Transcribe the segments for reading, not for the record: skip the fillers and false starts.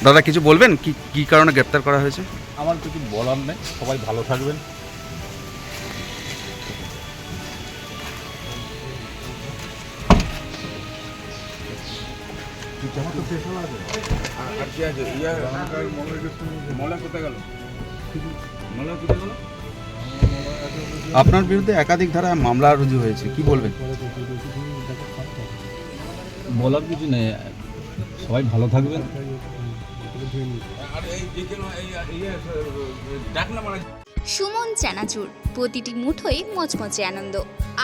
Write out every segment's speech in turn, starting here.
দাদা কিছু বলবেন কি কি কারণে গ্রেপ্তার করা হয়েছে? আমার কিছু বলার নেই, সবাই ভালো থাকবেন। আপনার বিরুদ্ধে একাধিক ধারা মামলা রুজু হয়েছে, কি বলবেন? বলার কিছু নেই, সবাই ভালো থাকবেন। সুমন চানাচুর, প্রতিটি মুঠোয় মচমচে আনন্দ।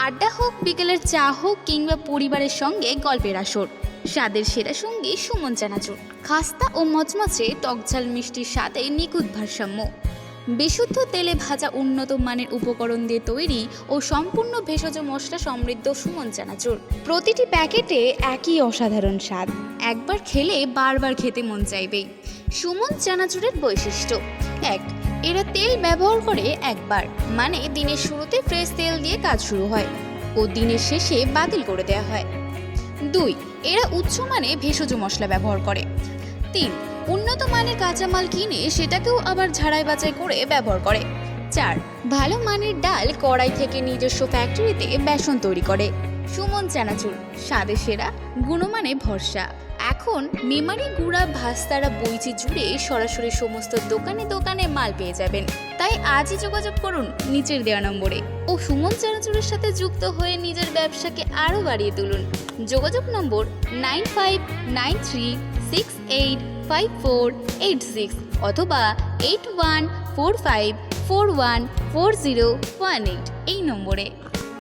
আড্ডা হোক, বিকেলের চা হোক, কিংবা পরিবারের সঙ্গে গল্পের আসর, স্বাদের সেরা সঙ্গী সুমন চানাচুর। খাস্তা ও মচমচে টকঝাল মিষ্টির স্বাদে নিখুঁত ভারসাম্য। বিশুদ্ধ তেলে ভাজা উন্নত মানের উপকরণ দিয়ে তৈরি ও সম্পূর্ণ ভেষজ মশলা সমৃদ্ধ সুমন চানাচুর। প্রতিটি প্যাকেটে একই অসাধারণ স্বাদ, একবার খেলে বারবার খেতে মন চাইবেই। সুমন চানাচুরের বৈশিষ্ট্য: 1. এরা তেল ব্যবহার করে একবার, মানে দিনের শুরুতে ফ্রেশ তেল দিয়ে কাজ শুরু হয় ও দিনের শেষে বাতিল করে দেওয়া হয়। 2. এরা উচ্চমানে ভেষজ মশলা ব্যবহার করে। 3. উন্নত মানের কাঁচামাল কিনে সেটাকেও আবার ঝাড়াই বাছাই করে ব্যবহার করে। 4. ভালো মানের ডাল কড়াই থেকে নিজস্ব ফ্যাক্টরিতে বেসন তৈরি করে। সুমন চানাচুর, স্বাদে সেরা, গুণমানে ভরসা। এখন মেমারি, গুড়া, ভাস্তারা, বইচি জুড়ে সরাসরি সমস্ত দোকানে দোকানে মাল পেয়ে যাবেন। তাই আজই যোগাযোগ করুন নিচের দেওয়া নম্বরে ও সুমন চানাচুরের সাথে যুক্ত হয়ে নিজের ব্যবসাকে আরও বাড়িয়ে তুলুন। যোগাযোগ নম্বর 9593685486 অথবা 8145414018 এই নম্বরে।